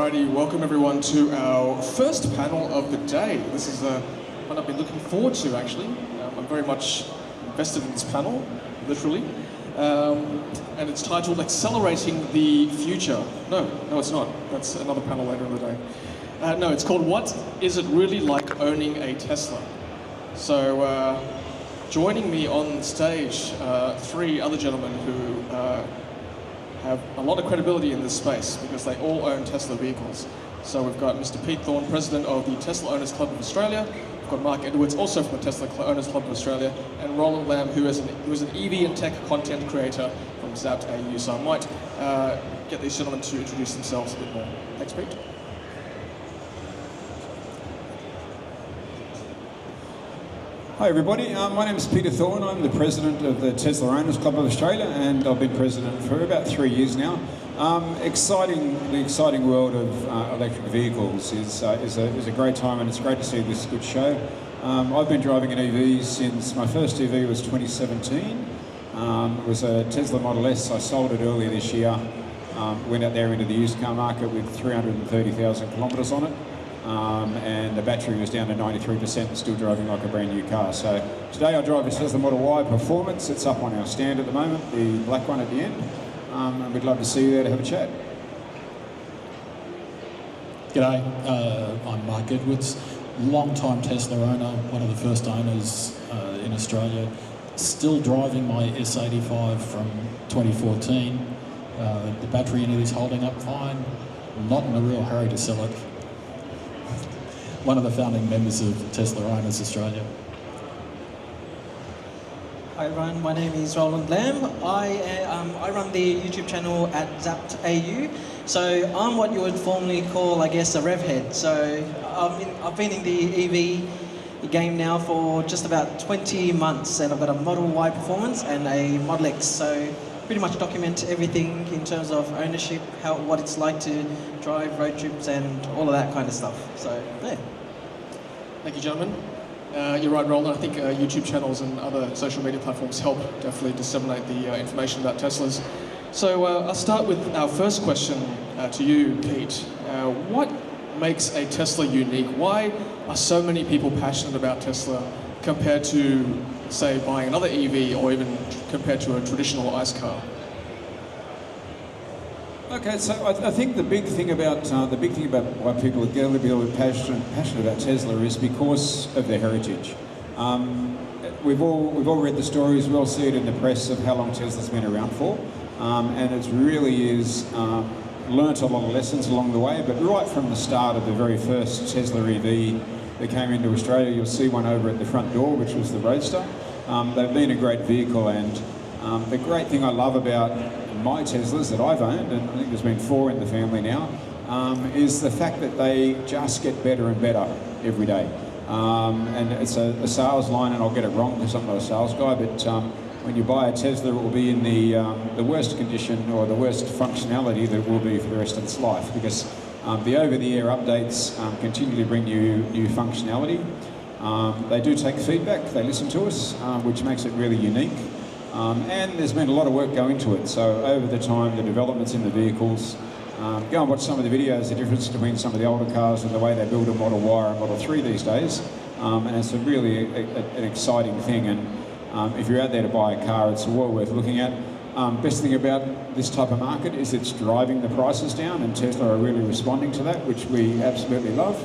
Alrighty, welcome everyone to our first panel of the day. This is one I've been looking forward to, actually. I'm very much invested in this panel, literally. And it's titled Accelerating the Future. No, it's not. That's another panel later in the day. No, it's called What Is It Really Like Owning a Tesla? So joining me on stage, three other gentlemen who have a lot of credibility in this space because they all own Tesla vehicles. So we've got Mr. Pete Thorne, President of the Tesla Owners Club of Australia. We've got Mark Edwards, also from the Tesla Owners Club of Australia, and Roland Lamb, who is an EV and tech content creator from Zapped AU. So I might get these gentlemen to introduce themselves a bit more. Thanks, Pete. Hi everybody, my name is Peter Thorne. I'm the president of the Tesla Owners Club of Australia, and I've been president for about 3 years now. The exciting world of electric vehicles is a great time, and it's great to see this good show. I've been driving an EV since my first EV was 2017. It was a Tesla Model S. I sold it earlier this year. Went out there into the used car market with 330,000 kilometres on it. And the battery was down to 93% and still driving like a brand new car. So today I drive a Tesla Model Y Performance. It's up on our stand at the moment, the black one at the end. And we'd love to see you there to have a chat. G'day, I'm Mark Edwards, long-time Tesla owner, one of the first owners in Australia. Still driving my S85 from 2014. The battery in it is holding up fine. Not in a real hurry to sell it. One of the founding members of Tesla Owners Australia. Hi everyone, my name is Roland Lamb. I run the YouTube channel at Zapped AU. So I'm what you would formally call, I guess, a rev head. So I've been in the EV game now for just about 20 months, and I've got a Model Y Performance and a Model X. So pretty much document everything in terms of ownership, what it's like to drive, road trips, and all of that kind of stuff. So yeah. Thank you, gentlemen. You're right, Roland. I think YouTube channels and other social media platforms help definitely disseminate the information about Teslas. So I'll start with our first question to you, Pete. What makes a Tesla unique? Why are so many people passionate about Tesla compared to, say, buying another EV or even compared to a traditional ICE car? Okay, so I think the big thing about why people get a little bit passionate about Tesla is because of their heritage. We've all read the stories, we all see it in the press of how long Tesla's been around for, and it really is learnt a lot of lessons along the way. But right from the start of the very first Tesla EV that came into Australia, you'll see one over at the front door, which was the Roadster. They've been a great vehicle, and the great thing I love about my Teslas that I've owned, and I think there's been 4 in the family now, is the fact that they just get better and better every day. And it's a sales line, and I'll get it wrong because I'm not a sales guy, but when you buy a Tesla, it will be in the worst condition or the worst functionality that it will be for the rest of its life, because the over-the-air updates continually bring you new functionality. They do take feedback, they listen to us, which makes it really unique. And there's been a lot of work going into it. So over the time, the developments in the vehicles, go and watch some of the videos, the difference between some of the older cars and the way they build a Model Y or a Model 3 these days. And it's really an exciting thing. And if you're out there to buy a car, it's well worth looking at. Best thing about this type of market is it's driving the prices down, and Tesla are really responding to that, which we absolutely love.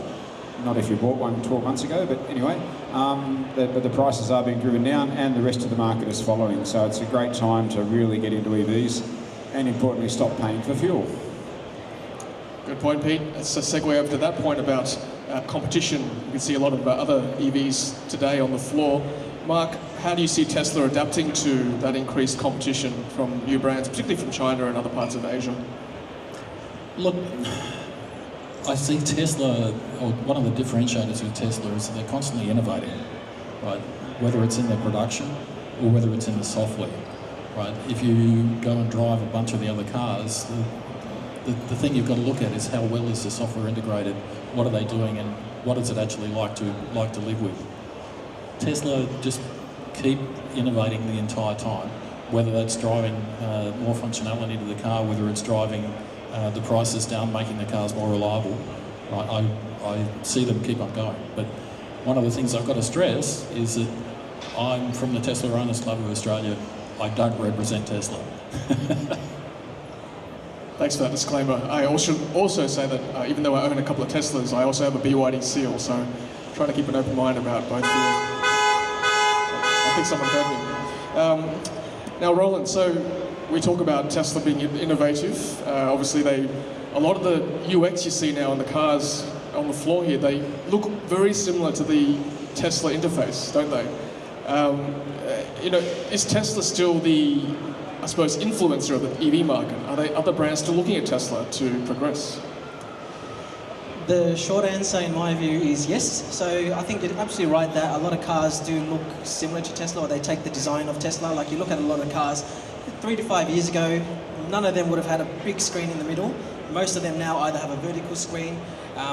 Not if you bought one 12 months ago, but anyway, but the prices are being driven down and the rest of the market is following. So it's a great time to really get into EVs and, importantly, stop paying for fuel. Good point, Pete. Let's segue over to that point about competition. You can see a lot of other EVs today on the floor. Mark, how do you see Tesla adapting to that increased competition from new brands, particularly from China and other parts of Asia? Look, I see Tesla, or one of the differentiators with Tesla is that they're constantly innovating, right? Whether it's in their production or whether it's in the software, right? If you go and drive a bunch of the other cars, the thing you've got to look at is how well is the software integrated, what are they doing, and what is it actually like to live with. Tesla just keep innovating the entire time, whether that's driving more functionality to the car, whether it's driving the prices down, making the cars more reliable, right, I see them keep on going. But one of the things I've got to stress is that I'm from the Tesla Owners Club of Australia. I don't represent Tesla. Thanks for that disclaimer. I should also say that even though I own a couple of Teslas, I also have a BYD seal, so I'm trying to keep an open mind about both fields. I think someone heard me. Now, Roland, so we talk about Tesla being innovative. Obviously, a lot of the UX you see now in the cars on the floor here, they look very similar to the Tesla interface, don't they? Is Tesla still the, I suppose, influencer of the EV market? Are they other brands still looking at Tesla to progress? The short answer, in my view, is yes. So I think you're absolutely right that a lot of cars do look similar to Tesla, or they take the design of Tesla. Like you look at a lot of cars 3 to 5 years ago, none of them would have had a big screen in the middle. Most of them now either have a vertical screen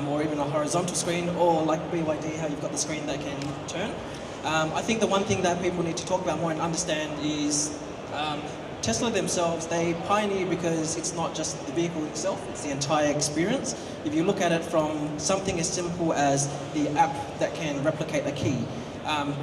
or even a horizontal screen, or like BYD, how you've got the screen that can turn. I think the one thing that people need to talk about more and understand is Tesla themselves, they pioneer because it's not just the vehicle itself, it's the entire experience. If you look at it from something as simple as the app that can replicate a key,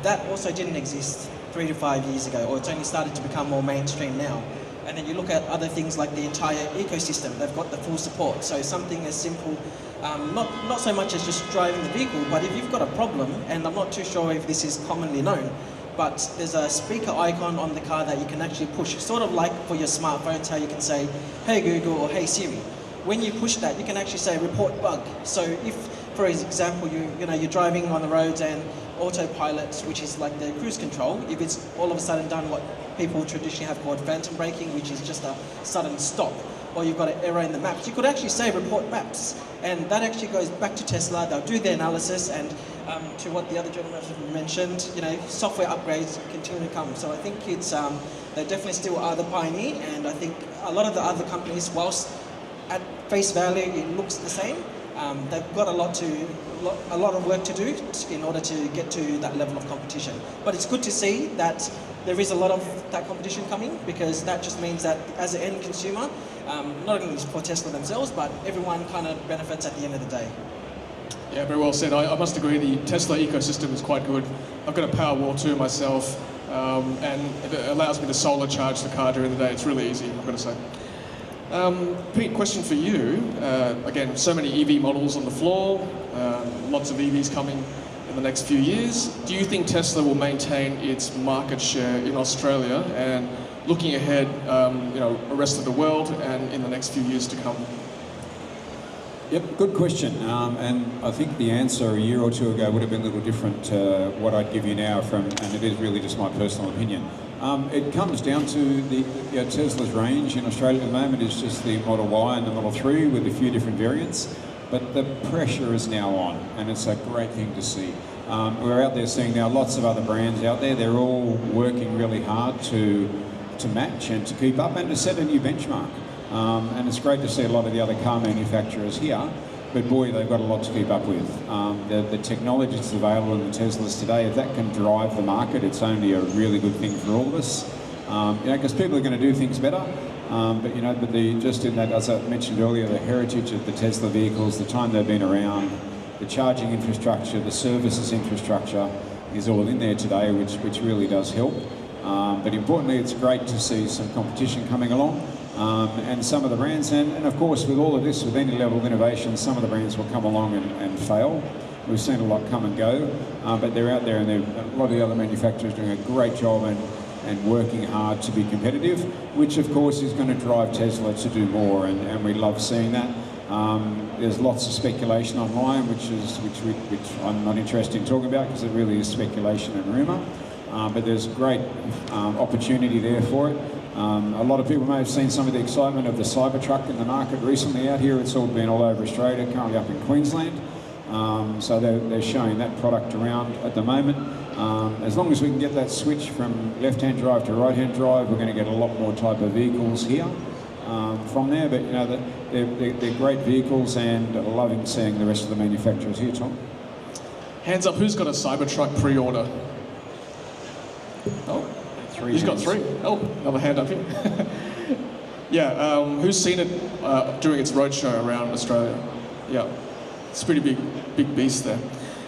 that also didn't exist 3 to 5 years ago, or it's only started to become more mainstream now. And then you look at other things like the entire ecosystem, they've got the full support. So something as simple, not so much as just driving the vehicle, but if you've got a problem, and I'm not too sure if this is commonly known, but there's a speaker icon on the car that you can actually push, sort of like for your smartphones, how you can say, "Hey Google" or "Hey Siri." When you push that, you can actually say "report bug." So if, for example, you're driving on the roads and Autopilot, which is like the cruise control, if it's all of a sudden done what people traditionally have called phantom braking, which is just a sudden stop, or you've got an error in the maps, you could actually say "report maps," and that actually goes back to Tesla. They'll do their analysis, and to what the other gentleman mentioned, software upgrades continue to come. So I think it's they definitely still are the pioneer, and I think a lot of the other companies, whilst at face value it looks the same, they've got a lot of work to do in order to get to that level of competition. But it's good to see that there is a lot of that competition coming, because that just means that as an end consumer, not only for Tesla themselves, but everyone kind of benefits at the end of the day. Yeah, very well said. I must agree, the Tesla ecosystem is quite good. I've got a Powerwall 2 myself, and it allows me to solar charge the car during the day. It's really easy, I've got to say. Pete, question for you. Again, so many EV models on the floor, lots of EVs coming in the next few years. Do you think Tesla will maintain its market share in Australia and looking ahead, the rest of the world and in the next few years to come? Yep, good question. And I think the answer a year or two ago would have been a little different to what I'd give you now, and it is really just my personal opinion. It comes down to Tesla's range in Australia at the moment is just the Model Y and the Model 3 with a few different variants, but the pressure is now on, and it's a great thing to see. We're out there seeing now lots of other brands out there. They're all working really hard to match and to keep up and to set a new benchmark. And it's great to see a lot of the other car manufacturers here, but boy, they've got a lot to keep up with. The technology that's available in the Teslas today, if that can drive the market, it's only a really good thing for all of us. Because people are going to do things better, but just in that, as I mentioned earlier, the heritage of the Tesla vehicles, the time they've been around, the charging infrastructure, the services infrastructure is all in there today, which really does help. But importantly, it's great to see some competition coming along. And some of the brands, and of course with all of this, with any level of innovation, some of the brands will come along and fail. We've seen a lot come and go, but they're out there, and a lot of the other manufacturers doing a great job and working hard to be competitive, which of course is going to drive Tesla to do more, and we love seeing that. There's lots of speculation online, which I'm not interested in talking about, because it really is speculation and rumour, but there's great opportunity there for it. A lot of people may have seen some of the excitement of the Cybertruck in the market recently out here. It's all been all over Australia, currently up in Queensland. So they're showing that product around at the moment. As long as we can get that switch from left-hand drive to right-hand drive, we're going to get a lot more type of vehicles here from there. But they're great vehicles, and loving seeing the rest of the manufacturers here, Tom. Hands up, who's got a Cybertruck pre-order? Oh. He's got 3. Oh, another hand up here. Yeah, who's seen it during its roadshow around Australia? Yeah, it's a pretty big beast there.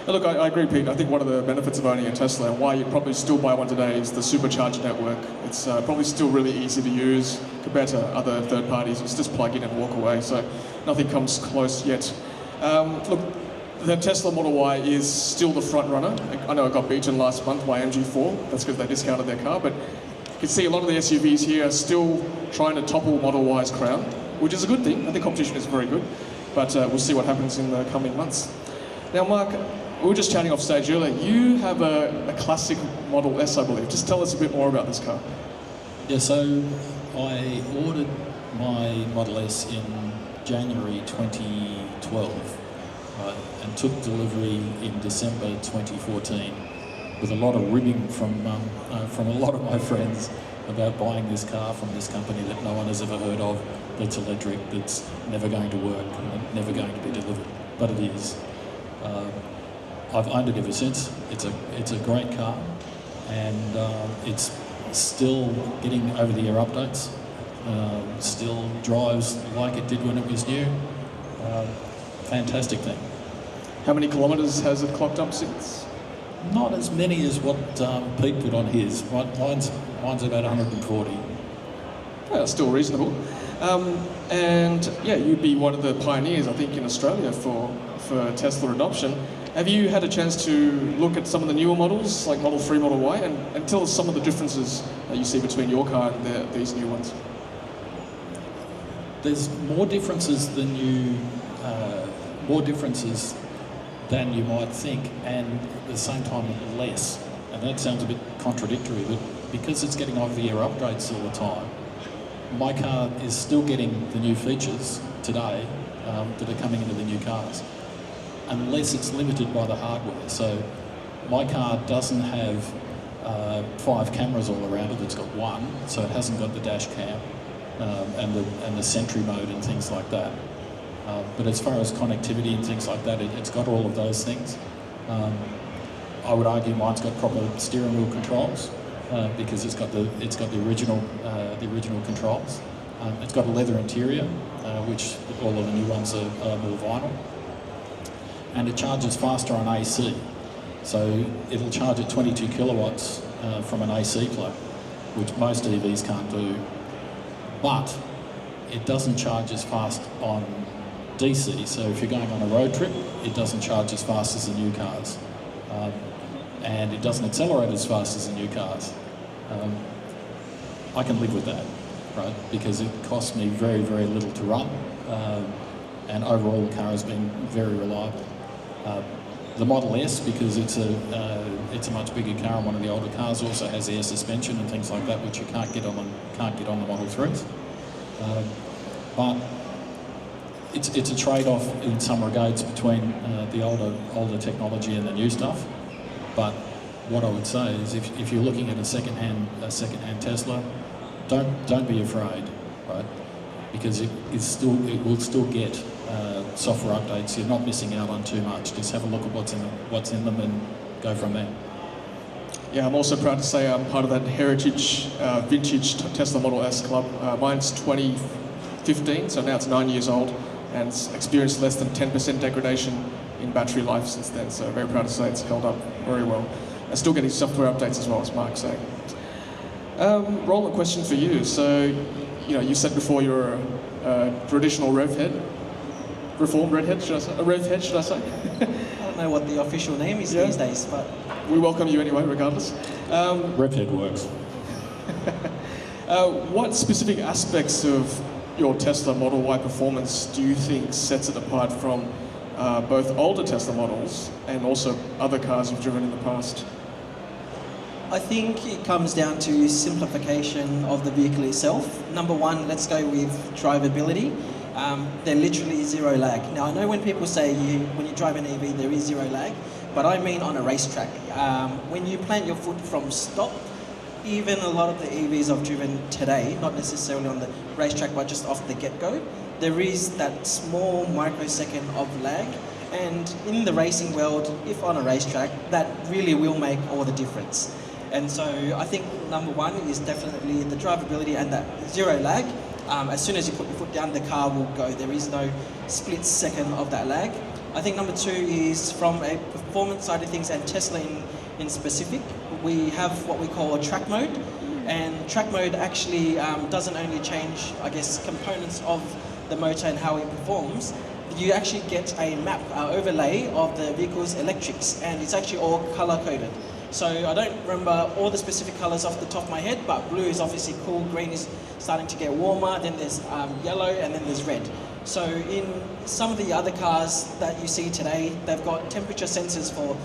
And look, I agree, Pete. I think one of the benefits of owning a Tesla and why you'd probably still buy one today is the supercharger network. It's probably still really easy to use compared to other third parties. It's just plug in and walk away, so nothing comes close yet. Look, the Tesla Model Y is still the front runner. I know it got beaten last month by MG4. That's because they discounted their car, but you can see a lot of the SUVs here are still trying to topple Model Y's crown, which is a good thing. I think competition is very good, but we'll see what happens in the coming months. Now, Mark, we were just chatting off stage earlier. You have a classic Model S, I believe. Just tell us a bit more about this car. Yeah, so I ordered my Model S in January 2012 and took delivery in December 2014 with a lot of ribbing from a lot of my friends about buying this car from this company that no one has ever heard of, that's electric, that's never going to work, and never going to be delivered, but it is. I've owned it ever since. It's a great car, and it's still getting over-the-air updates. Still drives like it did when it was new. Fantastic thing. How many kilometres has it clocked up since? Not as many as what Pete put on his. Mine's about 140. Yeah, still reasonable. And yeah, you'd be one of the pioneers, I think, in Australia for Tesla adoption. Have you had a chance to look at some of the newer models, like Model 3, Model Y, and tell us some of the differences that you see between your car and these new ones? There's more differences than you might think, and at the same time less. And that sounds a bit contradictory, but because it's getting over-the-air upgrades all the time, my car is still getting the new features today that are coming into the new cars, unless it's limited by the hardware. So my car doesn't have 5 cameras all around it, it's got one, so it hasn't got the dash cam and the Sentry mode and things like that. But as far as connectivity and things like that, it's got all of those things. I would argue mine's got proper steering wheel controls because it's got the original controls. It's got a leather interior, which all of the new ones are more vinyl, and it charges faster on AC. So it'll charge at 22 kilowatts from an AC plug, which most EVs can't do. But it doesn't charge as fast on DC, so if you're going on a road trip, it doesn't charge as fast as the new cars. And it doesn't accelerate as fast as the new cars. I can live with that, right? Because it costs me very, very little to run. And overall the car has been very reliable. The Model S, because it's a much bigger car and one of the older cars, also has air suspension and things like that, which you can't get on the Model 3s. But it's a trade-off in some regards between the older technology and the new stuff. But what I would say is, if you're looking at a second-hand Tesla, don't be afraid, right? Because it will still get software updates. You're not missing out on too much. Just have a look at what's in them and go from there. Yeah, I'm also proud to say I'm part of that heritage vintage Tesla Model S club. Mine's 2015, so now it's 9 years old, and it's experienced less than 10% degradation in battery life since then. So very proud to say it's held up very well. And still getting software updates as well, as Mark's saying. Roland, question for you. So, you said before you're a traditional rev head, reformed redhead, should I say? A rev head, should I say? I don't know what the official name is these days, but we welcome you anyway, regardless. Revhead works. What specific aspects of your Tesla Model Y performance do you think sets it apart from both older Tesla models and also other cars you've driven in the past? I think it comes down to simplification of the vehicle itself. Number one, let's go with drivability. There literally is zero lag. Now, I know when people say when you drive an EV, there is zero lag, but I mean on a racetrack. When you plant your foot from stop, even a lot of the EVs I've driven today, not necessarily on the racetrack, but just off the get-go, there is that small microsecond of lag. And in the racing world, if on a racetrack, that really will make all the difference. And so I think number one is definitely the drivability and that zero lag. as soon as you put your foot down, the car will go. There is no split second of that lag. I think number two is from a performance side of things, and Tesla in specific, we have what we call a track mode. And track mode actually doesn't only change, I guess, components of the motor and how it performs. You actually get a map overlay of the vehicle's electrics, and it's actually all color coded. So I don't remember all the specific colors off the top of my head, but blue is obviously cool, green is starting to get warmer, then there's yellow, and then there's red. So in some of the other cars that you see today, they've got temperature sensors for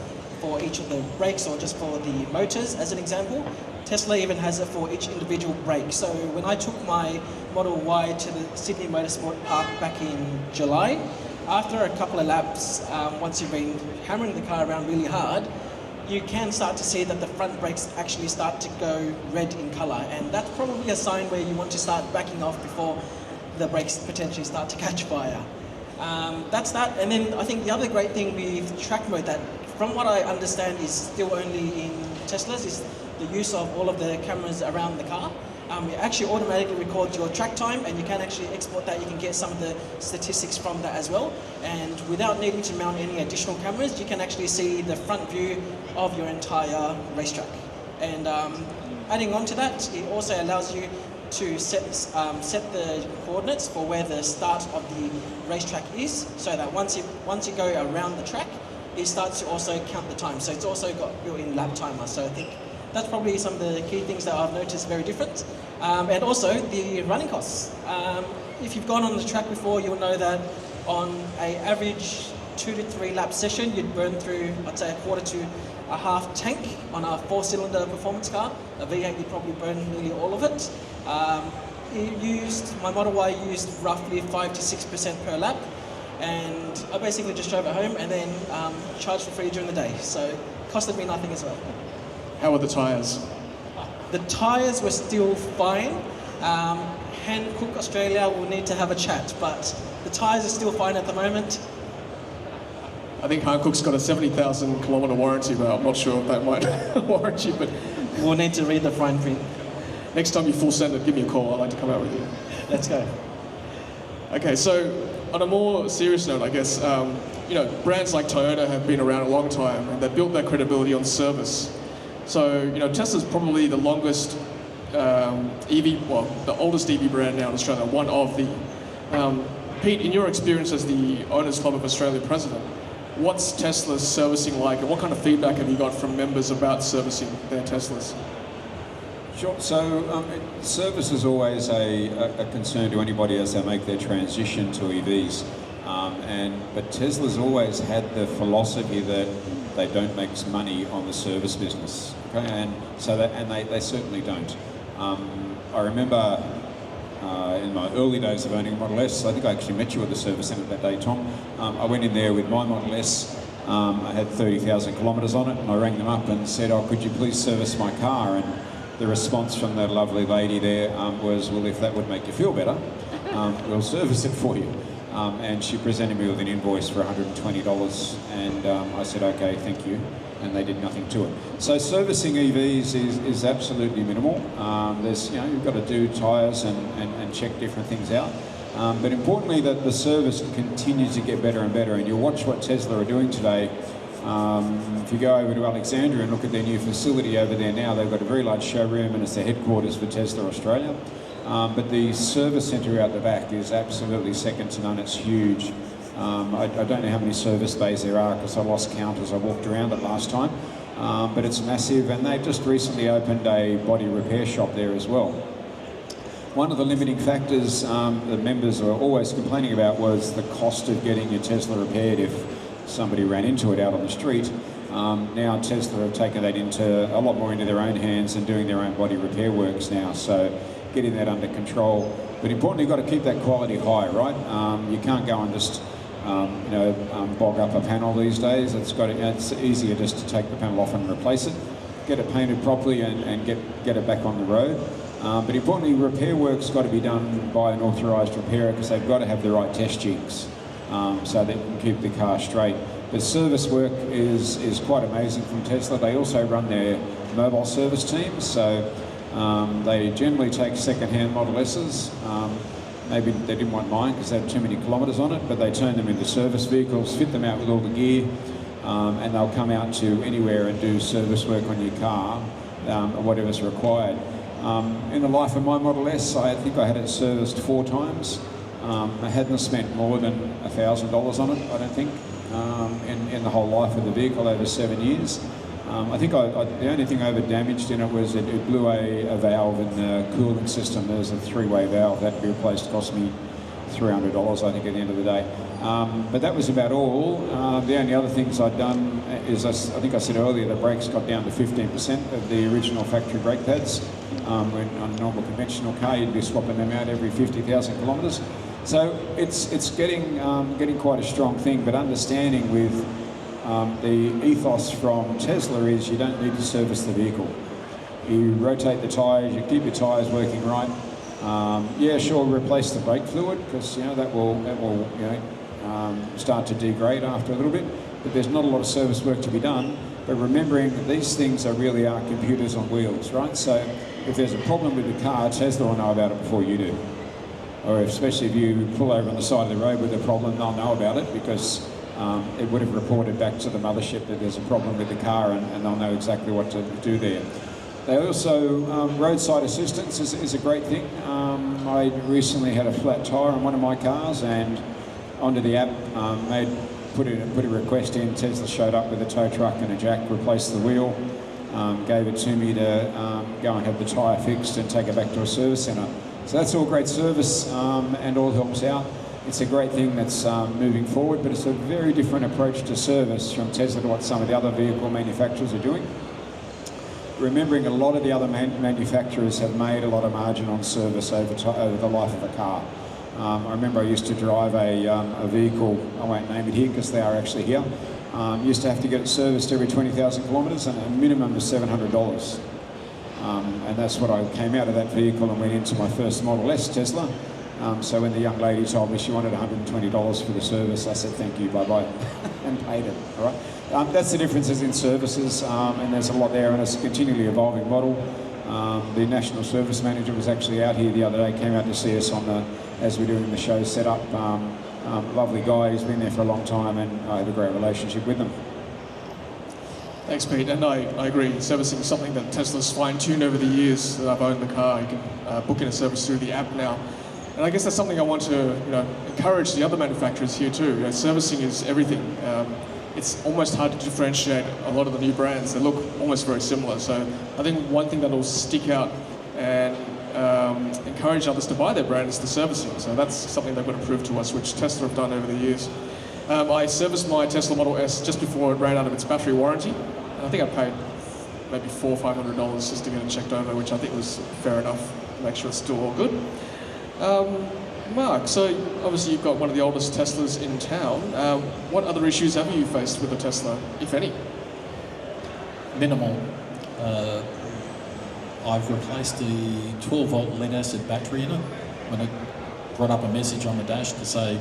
each of the brakes, or just for the motors as an example. Tesla even has it for each individual brake. So when I took my Model Y to the Sydney Motorsport Park back in July, after a couple of laps, once you've been hammering the car around really hard, you can start to see that the front brakes actually start to go red in colour, and that's probably a sign where you want to start backing off before the brakes potentially start to catch fire. That's that, and then I think the other great thing with track mode that, from what I understand, is still only in Teslas, is the use of all of the cameras around the car. It actually automatically records your track time, and you can actually export that. You can get some of the statistics from that as well. And without needing to mount any additional cameras, you can actually see the front view of your entire racetrack. And adding on to that, it also allows you to set the coordinates for where the start of the racetrack is, so that once you go around the track, it starts to also count the time. So it's also got built-in lap timer. So I think that's probably some of the key things that I've noticed very different. And also the running costs. If you've gone on the track before, you'll know that on an average 2 to 3 lap session, you'd burn through, I'd say, a quarter to a half tank on a 4-cylinder performance car. A V8, you'd probably burn nearly all of it. My Model Y used roughly 5 to 6% per lap. And I basically just drove it home and then charged for free during the day. So it costed me nothing as well. How are the tyres? The tyres were still fine. Hankook Australia will need to have a chat, but the tyres are still fine at the moment. I think Hankook's got a 70,000 kilometre warranty, but I'm not sure if that might warrant you, but We'll need to read the fine print. next time you full send it, give me a call. I'd like to come out with you. Let's go. Okay, so on a more serious note, I guess, brands like Toyota have been around a long time, and they've built their credibility on service. So, Tesla's probably the longest the oldest EV brand now in Australia, one of the. Pete, in your experience as the Owners Club of Australia president, what's Tesla's servicing like, and what kind of feedback have you got from members about servicing their Teslas? Sure. So service is always a concern to anybody as they make their transition to EVs. But Tesla's always had the philosophy that they don't make money on the service business. Okay, and so they certainly don't. I remember in my early days of owning a Model S, I think I actually met you at the service centre that day, Tom. I went in there with my Model S. I had 30,000 kilometres on it, and I rang them up and said, "Oh, could you please service my car?" And the response from the lovely lady there was, "Well, if that would make you feel better, we'll service it for you." And she presented me with an invoice for $120, and I said, "Okay, thank you," and they did nothing to it. So servicing EVs is absolutely minimal. There's, you've got to do tyres and check different things out. But importantly, that the service continues to get better and better, and you'll watch what Tesla are doing today. If you go over to Alexandria and look at their new facility over there now, they've got a very large showroom, and it's the headquarters for Tesla Australia. But the service centre out the back is absolutely second to none. It's huge. I don't know how many service bays there are because I lost count as I walked around it last time. But it's massive, and they've just recently opened a body repair shop there as well. One of the limiting factors the members are always complaining about was the cost of getting your Tesla repaired if somebody ran into it out on the street. Now Tesla have taken that a lot more into their own hands and doing their own body repair works now. So getting that under control. But importantly, you've got to keep that quality high, right? You can't go and just bog up a panel these days. It's easier just to take the panel off and replace it, get it painted properly, and get it back on the road. But importantly, repair work's got to be done by an authorised repairer because they've got to have the right test jigs so they can keep the car straight. But service work is quite amazing from Tesla. They also run their mobile service teams, so they generally take second-hand Model S's. maybe they didn't want mine because they had too many kilometres on it, but they turned them into service vehicles, fit them out with all the gear, and they'll come out to anywhere and do service work on your car, or whatever's required. In the life of my Model S, I think I had it serviced 4 times. I hadn't spent more than $1,000 on it, I don't think, in the whole life of the vehicle over 7 years. I think the only thing over damaged in it was it blew a valve in the cooling system. There was a 3-way valve that had to be replaced. It cost me $300, I think, at the end of the day. But that was about all. The only other things I'd done is, I think I said earlier, the brakes got down to 15% of the original factory brake pads. When on a normal conventional car, you'd be swapping them out every 50,000 kilometres. So it's getting quite a strong thing, but understanding with the ethos from Tesla is you don't need to service the vehicle. You rotate the tyres, you keep your tyres working right. Yeah, sure, replace the brake fluid because that will start to degrade after a little bit. But there's not a lot of service work to be done. But remembering that these things really are computers on wheels, right? So if there's a problem with the car, Tesla will know about it before you do. Or especially if you pull over on the side of the road with a problem, they'll know about it because it would have reported back to the mothership that there's a problem with the car, and they'll know exactly what to do there. They also, roadside assistance is a great thing. I recently had a flat tyre on one of my cars, and onto the app, put a request in. Tesla showed up with a tow truck and a jack, replaced the wheel, gave it to me to go and have the tyre fixed and take it back to a service centre. So that's all great service and all helps out. It's a great thing that's moving forward, but it's a very different approach to service from Tesla to what some of the other vehicle manufacturers are doing. Remembering a lot of the other manufacturers have made a lot of margin on service over the life of a car. I remember I used to drive a vehicle, I won't name it here because they are actually here, used to have to get it serviced every 20,000 kilometres and a minimum of $700. And that's what I came out of that vehicle and went into my first Model S Tesla. So when the young lady told me she wanted $120 for the service, I said, thank you, bye-bye, and paid it, all right? That's the differences in services, and there's a lot there, and it's a continually evolving model. The National Service Manager was actually out here the other day, came out to see us as we're doing the show set up. Lovely guy, he's been there for a long time, and I have a great relationship with them. Thanks, Pete. And I agree. Servicing is something that Tesla's fine-tuned over the years that I've owned the car. You can book in a service through the app now. And I guess that's something I want to encourage the other manufacturers here too. Servicing is everything. It's almost hard to differentiate a lot of the new brands. They look almost very similar. So I think one thing that will stick out and encourage others to buy their brand is the servicing. So that's something they've got to prove to us, which Tesla have done over the years. I serviced my Tesla Model S just before it ran out of its battery warranty. And I think I paid maybe $400 or $500 just to get it checked over, which I think was fair enough to make sure it's still all good. Mark, so obviously you've got one of the oldest Teslas in town. What other issues have you faced with the Tesla, if any? Minimal. I've replaced the 12-volt lead-acid battery in it when it brought up a message on the dash to say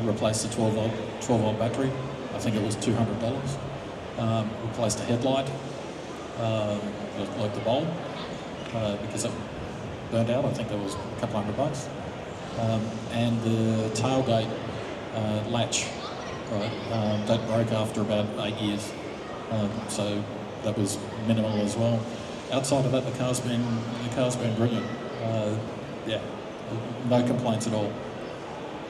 replace the 12-volt battery. I think it was $200. Replaced a headlight, like the bulb, because it burned out. I think that was a couple $100. And the tailgate latch, right, that broke after about 8 years. So that was minimal as well. Outside of that, the car's been brilliant. Yeah, no complaints at all.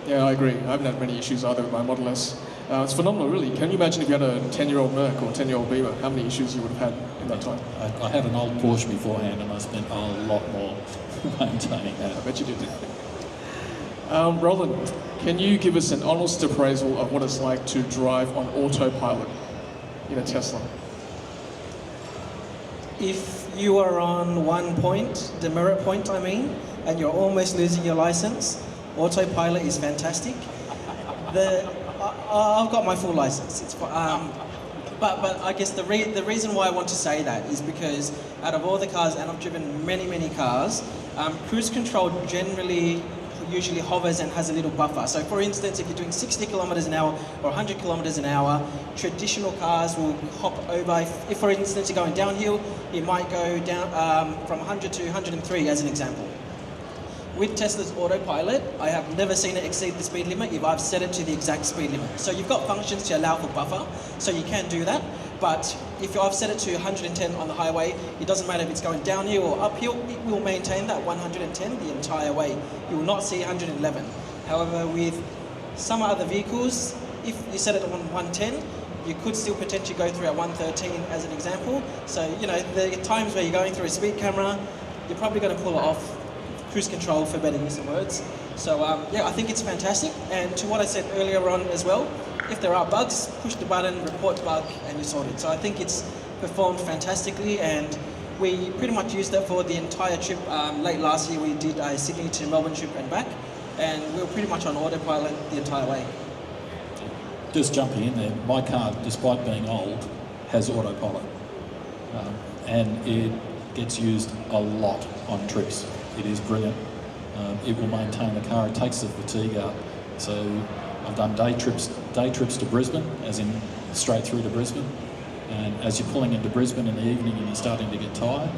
Yeah, I agree. I haven't had many issues either with my Model S. It's phenomenal, really. Can you imagine if you had a 10-year-old Merc or 10-year-old Beamer, how many issues you would have had in that time? I had an old Porsche beforehand, and I spent a lot more maintaining that. I bet you did. Roland, can you give us an honest appraisal of what it's like to drive on autopilot in a Tesla? If you are on one point, demerit point I mean, and you're almost losing your license, autopilot is fantastic. I've got my full license. It's but I guess the reason why I want to say that is because out of all the cars, and I've driven many cars, cruise control usually hovers and has a little buffer. So for instance, if you're doing 60 kilometers an hour or 100 kilometers an hour, traditional cars will hop over. If for instance you're going downhill, it might go down from 100 to 103 as an example. with Tesla's Autopilot, I have never seen it exceed the speed limit if I've set it to the exact speed limit. So you've got functions to allow for buffer, so you can do that. But if I've set it to 110 on the highway, it doesn't matter if it's going downhill or uphill, it will maintain that 110 the entire way. You will not see 111. However, with some other vehicles, if you set it on 110, you could still potentially go through at 113 as an example. So, you know, the times where you're going through a speed camera, you're probably going to pull it off. Cruise control, for better use of words. So yeah, I think it's fantastic. And to what I said earlier on as well, if there are bugs, push the button, report bug, and you're sorted. So I think it's performed fantastically, and we pretty much used it for the entire trip. Late last year, we did a Sydney to Melbourne trip and back, and we were pretty much on autopilot the entire way. Just jumping in there, my car, despite being old, has autopilot. And it gets used a lot on trips. It is brilliant. It will maintain the car. It takes the fatigue out. So I've done day trips to Brisbane, as in straight through to Brisbane. And as you're pulling into Brisbane in the evening and you're starting to get tired,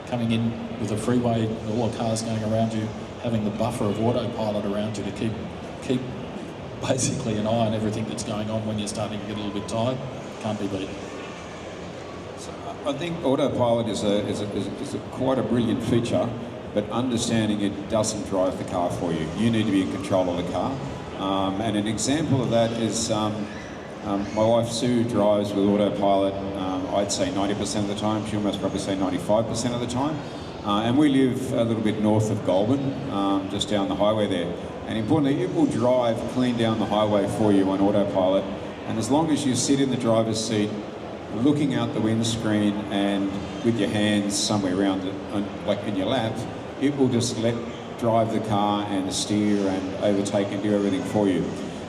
coming in with a freeway, all the cars going around you, having the buffer of autopilot around you to keep basically an eye on everything that's going on when you're starting to get a little bit tired, can't be beat. So I think autopilot is quite a brilliant feature, but understanding it doesn't drive the car for you. You need to be in control of the car. And an example of that is my wife Sue drives with autopilot, I'd say 90% of the time. She'll most probably say 95% of the time. And we live a little bit north of Goulburn, just down the highway there. And importantly, it will drive clean down the highway for you on autopilot. And as long as you sit in the driver's seat, looking out the windscreen and with your hands somewhere around it, like in your lap, it will just drive the car and steer and overtake and do everything for you.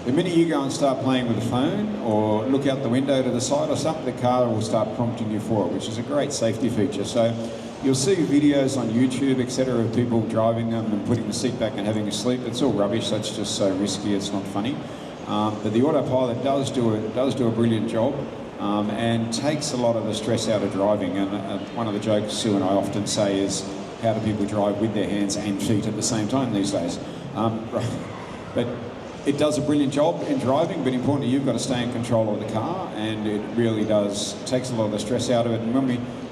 The minute you go and start playing with the phone or look out the window to the side or something, the car will start prompting you for it, which is a great safety feature. So you'll see videos on YouTube, etc., of people driving them and putting the seat back and having a sleep. It's all rubbish. That's just so risky. It's not funny. But the autopilot does do a brilliant job and takes a lot of the stress out of driving. And one of the jokes Sue and I often say is, how do people drive with their hands and feet at the same time these days? But it does a brilliant job in driving, but importantly, you've got to stay in control of the car, and it really takes a lot of the stress out of it. And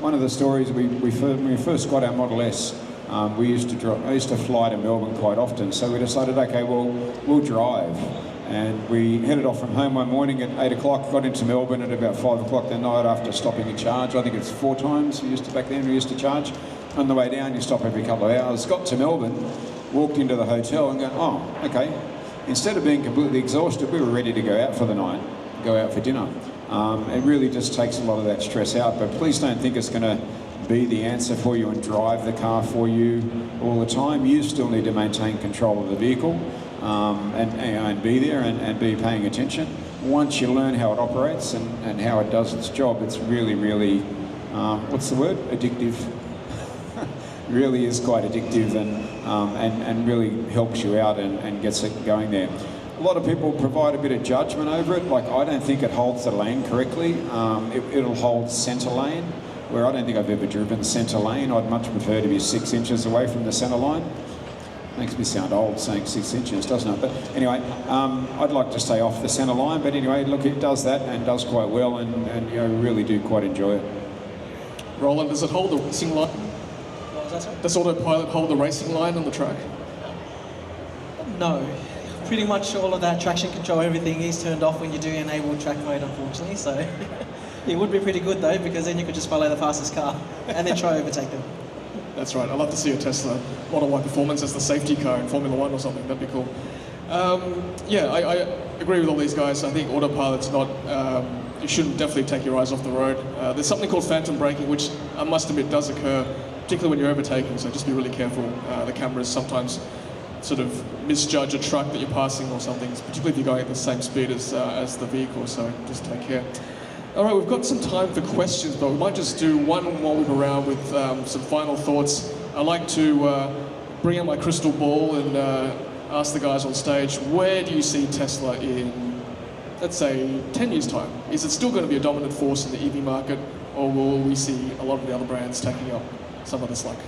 one of the stories, when we first got our Model S, I used to fly to Melbourne quite often, so we decided, okay, well, we'll drive. And we headed off from home one morning at 8 o'clock, got into Melbourne at about 5 o'clock that night after stopping to charge. I think it's 4 times back then we used to charge. On the way down, you stop every couple of hours. Got to Melbourne, walked into the hotel and go, oh, okay. Instead of being completely exhausted, we were ready to go out for the night, go out for dinner. It really just takes a lot of that stress out, but please don't think it's going to be the answer for you and drive the car for you all the time. You still need to maintain control of the vehicle and be there and be paying attention. Once you learn how it operates and how it does its job, it's really, really, what's the word? Addictive. Really is quite addictive and really helps you out and gets it going there. A lot of people provide a bit of judgment over it, like I don't think it holds the lane correctly. It'll hold centre lane, where I don't think I've ever driven centre lane. I'd much prefer to be 6 inches away from the centre line. Makes me sound old saying 6 inches, doesn't it? But anyway, I'd like to stay off the centre line, but anyway, look, it does that and does quite well, and you know, really do quite enjoy it. Roland, does it hold the racing line? Does Autopilot hold the racing line on the track? No. Pretty much all of that traction control, everything is turned off when you do enable track mode, unfortunately. So it would be pretty good though, because then you could just follow the fastest car and then try overtake them. That's right. I'd love to see a Tesla Model Y Performance as the safety car in Formula 1 or something. That'd be cool. Yeah, I agree with all these guys. I think Autopilot's not... you shouldn't definitely take your eyes off the road. There's something called phantom braking, which I must admit does occur, particularly when you're overtaking, so just be really careful. The cameras sometimes sort of misjudge a truck that you're passing or something, particularly if you're going at the same speed as the vehicle, so just take care. All right, we've got some time for questions, but we might just do one more loop around with some final thoughts. I'd like to bring out my crystal ball and ask the guys on stage, where do you see Tesla in, let's say, 10 years' time? Is it still going to be a dominant force in the EV market, or will we see a lot of the other brands taking up some of the slack?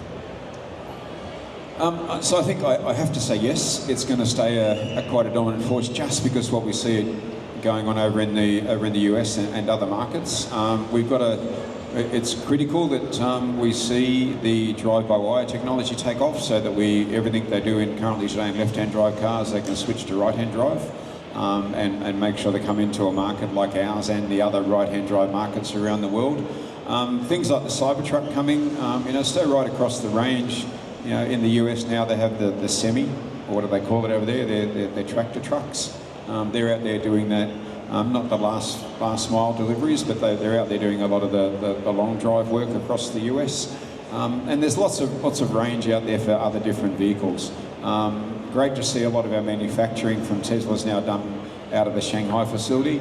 So I think I have to say yes. It's going to stay quite a dominant force just because what we see going on over in the US and other markets. We've got it's critical that we see the drive-by-wire technology take off, so that everything they do currently today in left-hand drive cars, they can switch to right-hand drive, and make sure they come into a market like ours and the other right-hand drive markets around the world. Things like the Cybertruck coming, stay right across the range. In the US now they have the semi, or what do they call it over there? They're tractor trucks. They're out there doing that. Not the last mile deliveries, but they're out there doing a lot of the long drive work across the US. And there's lots of range out there for other different vehicles. Great to see a lot of our manufacturing from Tesla's now done out of the Shanghai facility.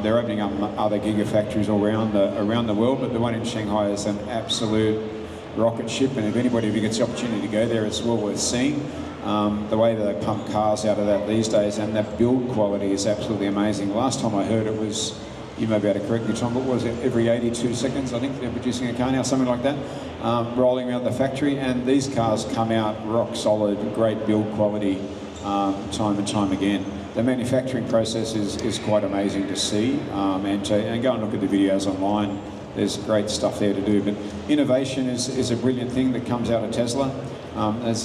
They're opening up other gigafactories all around the world, but the one in Shanghai is an absolute rocket ship, and if anybody ever gets the opportunity to go there, it's well worth seeing. The way that they pump cars out of that these days, and that build quality is absolutely amazing. Last time I heard it was, you may be able to correct me, Tom, but was it every 82 seconds, I think they're producing a car now, something like that, rolling around the factory, and these cars come out rock solid, great build quality, time and time again. The manufacturing process is quite amazing to see, and go and look at the videos online. There's great stuff there to do, but innovation is a brilliant thing that comes out of Tesla. There's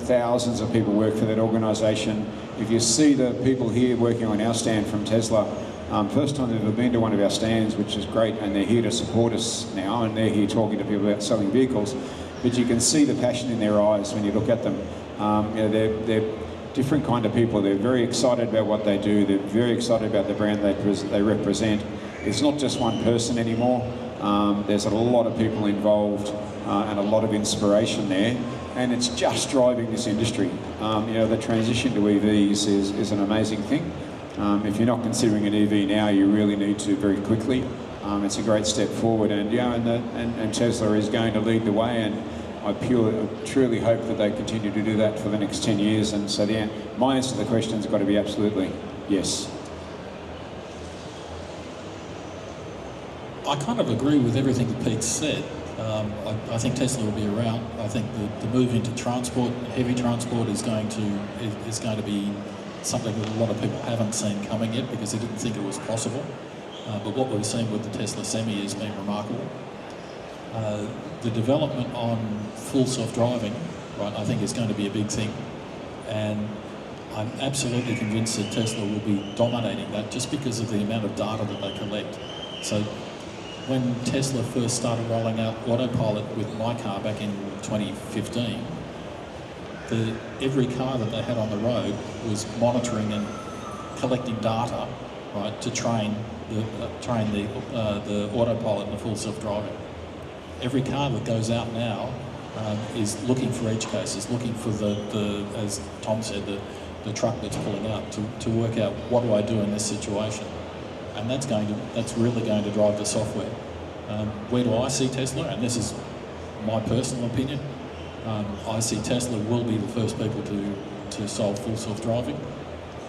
thousands of people work for that organisation. If you see the people here working on our stand from Tesla, first time they've ever been to one of our stands, which is great, and they're here to support us now, and they're here talking to people about selling vehicles. But you can see the passion in their eyes when you look at them. They're different kind of people. They're very excited about what they do. They're very excited about the brand they represent. It's not just one person anymore. There's a lot of people involved and a lot of inspiration there, and it's just driving this industry. The transition to EVs is an amazing thing. If you're not considering an EV now, you really need to very quickly. It's a great step forward, and Tesla is going to lead the way, and I truly hope that they continue to do that for the next 10 years. And so my answer to the question has got to be absolutely yes. I kind of agree with everything that Pete said. I think Tesla will be around. I think the move into transport, heavy transport, is going to be something that a lot of people haven't seen coming yet because they didn't think it was possible. But what we've seen with the Tesla Semi has been remarkable. The development on full self-driving, right, I think is going to be a big thing. And I'm absolutely convinced that Tesla will be dominating that just because of the amount of data that they collect. So when Tesla first started rolling out Autopilot with my car back in 2015, every car that they had on the road was monitoring and collecting data, right, to train the Autopilot and the full self-driving. Every car that goes out now is looking for edge cases, looking for as Tom said, the truck that's pulling up to work out what do I do in this situation. And that's really going to drive the software. Where do I see Tesla? And this is my personal opinion. I see Tesla will be the first people to solve full self-driving,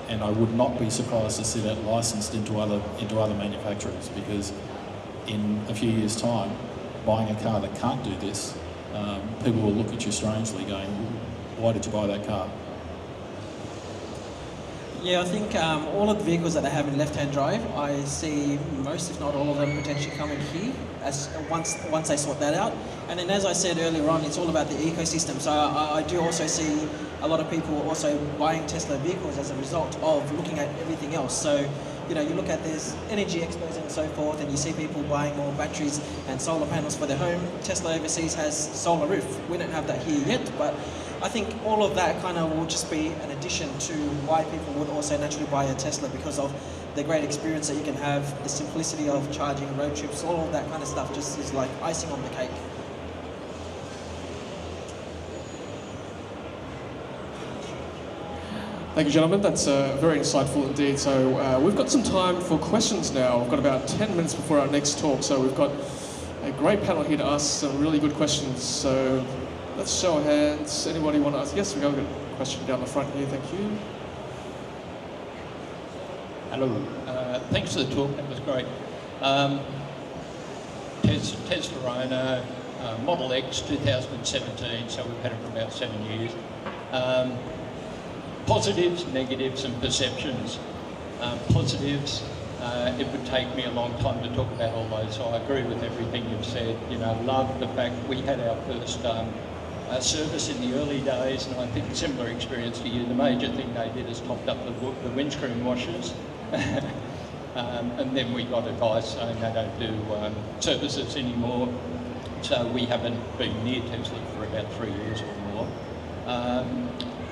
and I would not be surprised to see that licensed into other manufacturers, because in a few years' time, buying a car that can't do this, people will look at you strangely, going, "Why did you buy that car?" Yeah, I think all of the vehicles that they have in left-hand drive, I see most, if not all of them, potentially coming here once they sort that out. And then, as I said earlier on, it's all about the ecosystem. So I do also see a lot of people also buying Tesla vehicles as a result of looking at everything else. So, you look at this energy expos and so forth, and you see people buying more batteries and solar panels for their home. Tesla overseas has solar roof. We don't have that here yet, but I think all of that kind of will just be an addition to why people would also naturally buy a Tesla, because of the great experience that you can have, the simplicity of charging road trips, all of that kind of stuff just is like icing on the cake. Thank you, gentlemen. That's very insightful indeed. So we've got some time for questions now. We've got about 10 minutes before our next talk, so we've got a great panel here to ask some really good questions. So let's show of hands. Anybody want to ask? Yes, we've got a question down the front here. Thank you. Hello. Thanks for the talk. That was great. Tesla owner, Model X 2017, so we've had it for about 7 years. Positives, negatives and perceptions. Positives, it would take me a long time to talk about all those, so I agree with everything you've said. You know, love the fact we had our first service in the early days, and I think a similar experience to you. The major thing they did is topped up the windscreen washers. And then we got advice saying they don't do services anymore. So we haven't been near Tesla for about 3 years or more.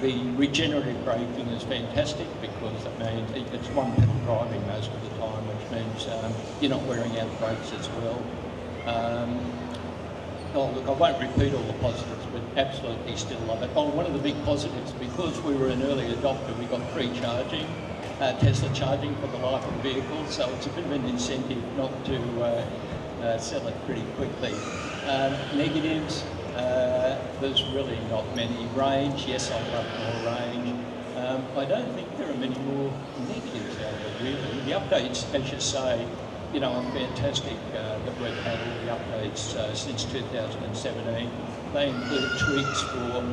The regenerative braking is fantastic because it means it's one pedal driving most of the time, which means you're not wearing out brakes as well. Oh, look, I won't repeat all the positives, but absolutely still love it. Oh, one of the big positives, because we were an early adopter, we got free charging, Tesla charging for the life of the vehicle, so it's a bit of an incentive not to sell it pretty quickly. Negatives, there's really not many. Range, yes, I love more range. I don't think there are many more negatives out of it, really. The updates, as you say, you know, are fantastic that we've had all the updates since 2017. They include tweaks for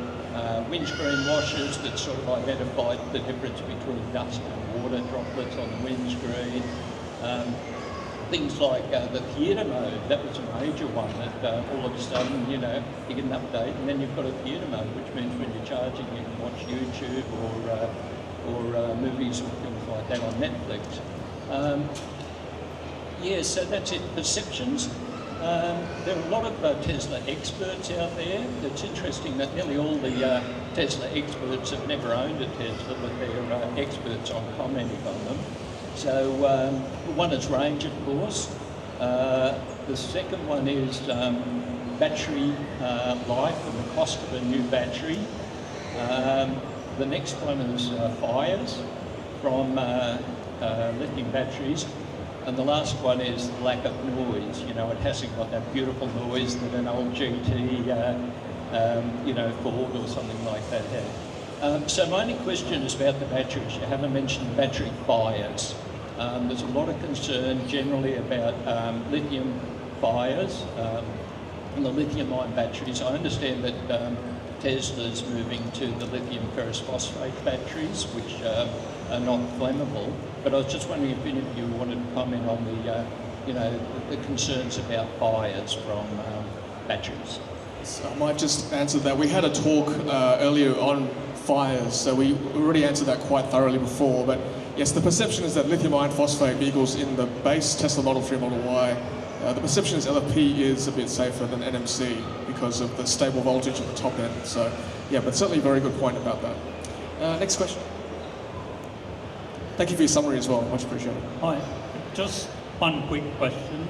windscreen washers that sort of identified the difference between dust and water droplets on the windscreen. Things like the theatre mode, that was a major one that all of a sudden, you know, you get an update and then you've got a theatre mode, which means when you're charging you can watch YouTube or movies or things like that on Netflix. Yeah, so that's it. Perceptions. There are a lot of Tesla experts out there. It's interesting that nearly all the Tesla experts have never owned a Tesla, but they're experts on commenting on them. So one is range, of course. The second one is battery life and the cost of a new battery. The next one is fires from lithium batteries. And the last one is lack of noise. You know, it hasn't got that beautiful noise that an old GT, you know, Ford or something like that had. So my only question is about the batteries. You haven't mentioned battery fires. There's a lot of concern generally about lithium fires and the lithium-ion batteries. I understand that Tesla's moving to the lithium ferrous phosphate batteries, which are not flammable. But I was just wondering if any of you wanted to comment on the, you know, the concerns about fires from batteries. So I might just answer that. We had a talk earlier on fires, so we already answered that quite thoroughly before. But yes, the perception is that lithium iron phosphate vehicles in the base Tesla Model 3, Model Y, the perception is LFP is a bit safer than NMC because of the stable voltage at the top end. So yeah, but certainly a very good point about that. Next question. Thank you for your summary as well, much appreciated. Hi, just one quick question.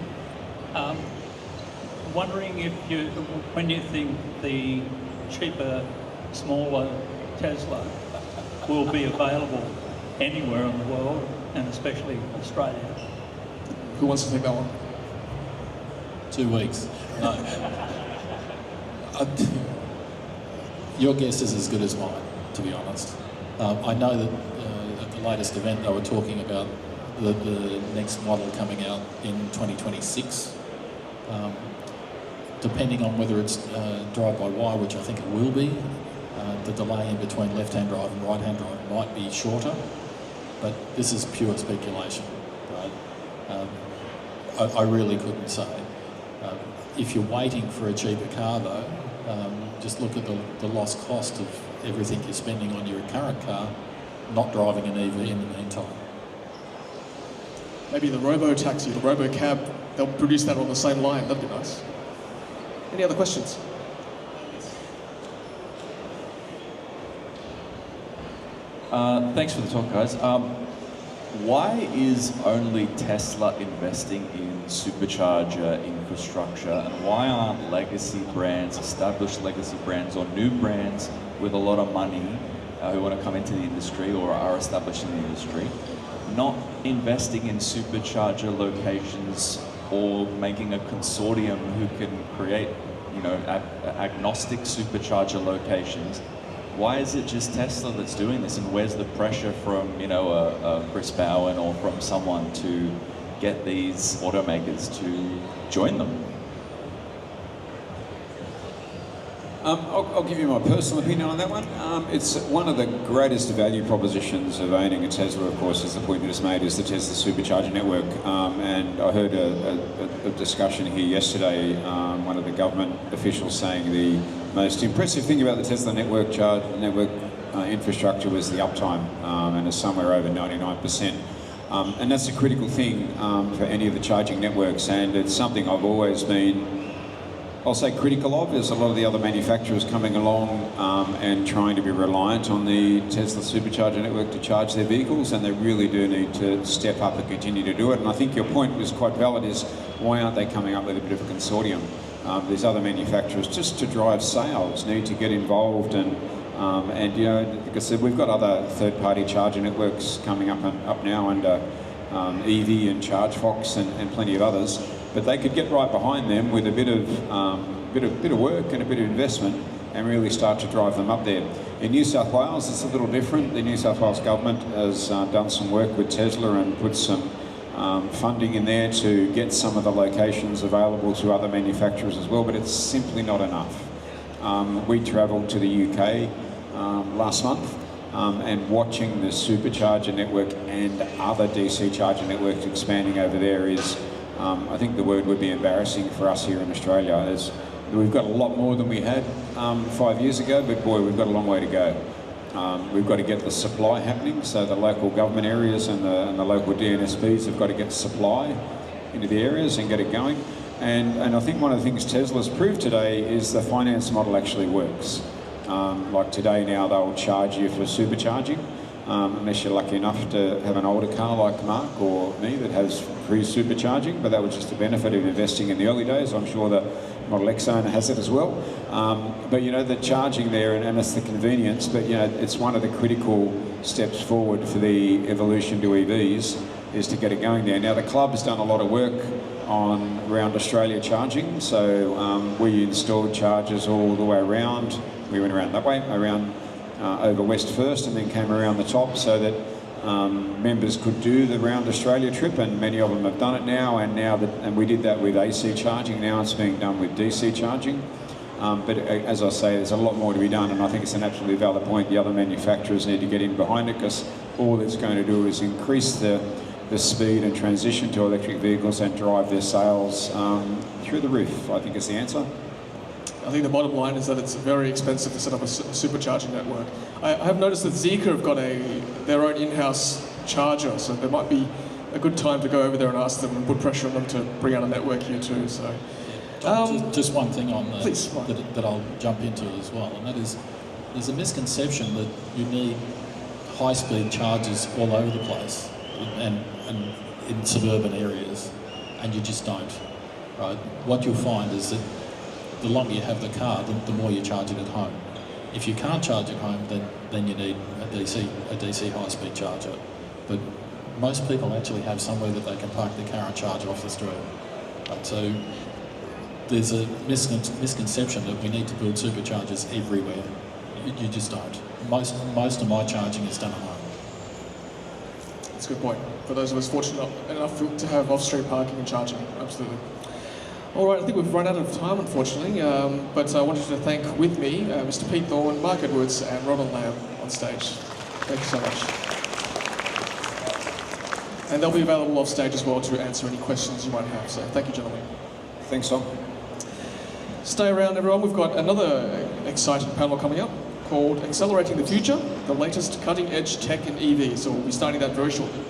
Wondering if you, when you think the cheaper, smaller Tesla will be available anywhere in the world, and especially Australia? Who wants to take that one? 2 weeks. No. Your guess is as good as mine, to be honest. I know that at the latest event they were talking about the next model coming out in 2026. Depending on whether it's drive-by-wire, which I think it will be, the delay in between left-hand drive and right-hand drive might be shorter, but this is pure speculation, right? I really couldn't say. If you're waiting for a cheaper car though, just look at the lost cost of everything you're spending on your current car, not driving an EV in the meantime. Maybe the robo-taxi, the robo-cab, they'll produce that on the same line, that'd be nice. Any other questions? Thanks for the talk, guys. Why is only Tesla investing in supercharger infrastructure, and why aren't legacy brands, established legacy brands, or new brands with a lot of money who want to come into the industry or are established in the industry, not investing in supercharger locations or making a consortium who can create, you know, agnostic supercharger locations? Why is it just Tesla that's doing this, and where's the pressure from, you know, a Chris Bowen or from someone to get these automakers to join them? I'll give you my personal opinion on that one. It's one of the greatest value propositions of owning a Tesla, of course, as the point you just made, is the Tesla Supercharger network. And I heard a discussion here yesterday, one of the government officials saying the most impressive thing about the Tesla network infrastructure was the uptime, and it's somewhere over 99%. And that's a critical thing for any of the charging networks, and it's something I've always been, I'll say, critical of. Is a lot of the other manufacturers coming along and trying to be reliant on the Tesla Supercharger network to charge their vehicles, and they really do need to step up and continue to do it. And I think your point was quite valid, is why aren't they coming up with a bit of a consortium? These other manufacturers, just to drive sales, need to get involved, and you know, like I said, we've got other third-party charger networks coming up now under EV and ChargeFox and plenty of others. But they could get right behind them with a bit of work and a bit of investment, and really start to drive them up there. In New South Wales, it's a little different. The New South Wales government has done some work with Tesla and put some funding in there to get some of the locations available to other manufacturers as well, but it's simply not enough. We travelled to the UK last month, and watching the supercharger network and other DC charger networks expanding over there is, I think the word would be embarrassing for us here in Australia. We've got a lot more than we had 5 years ago, but boy, we've got a long way to go. We've got to get the supply happening, so the local government areas and the local DNSPs have got to get supply into the areas and get it going. And I think one of the things Tesla's proved today is the finance model actually works. Like today now, they'll charge you for supercharging, unless you're lucky enough to have an older car like Mark or me that has free supercharging, but that was just the benefit of investing in the early days. I'm sure the Model X owner has it as well. But you know, the charging there, and it's the convenience, but you know, it's one of the critical steps forward for the evolution to EVs, is to get it going there. Now the club has done a lot of work around Australia charging, so we installed chargers all the way around. We went around that way, around over West first, and then came around the top, so that members could do the round Australia trip, and many of them have done it now. And we did that with AC charging. Now it's being done with DC charging. But as I say, there's a lot more to be done, and I think it's an absolutely valid point. The other manufacturers need to get in behind it, because all it's going to do is increase the speed and transition to electric vehicles and drive their sales through the roof, I think is the answer. I think the bottom line is that it's very expensive to set up a supercharging network. I have noticed that Zeekr have got their own in-house charger, so there might be a good time to go over there and ask them and put pressure on them to bring out a network here too. So, Just one thing on please, that I'll jump into as well, and that is, there's a misconception that you need high-speed chargers all over the place and in suburban areas, and you just don't. Right? What you'll find is that the longer you have the car, the more you charge it at home. If you can't charge at home, then you need a DC high-speed charger. But most people actually have somewhere that they can park their car and charge off the street. Right? So there's a misconception that we need to build superchargers everywhere. You just don't. Most of my charging is done at home. that's a good point. For those of us fortunate enough to have off-street parking and charging, absolutely. All right, I think we've run out of time, unfortunately, but I wanted to thank with me Mr. Pete Thorne, Mark Edwards, and Roland Lamb on stage. Thank you so much. And they'll be available off stage as well to answer any questions you might have. So thank you, gentlemen. Thanks, Tom. Stay around, everyone. We've got another exciting panel coming up called Accelerating the Future, the latest cutting-edge tech in EVs. So we'll be starting that very shortly.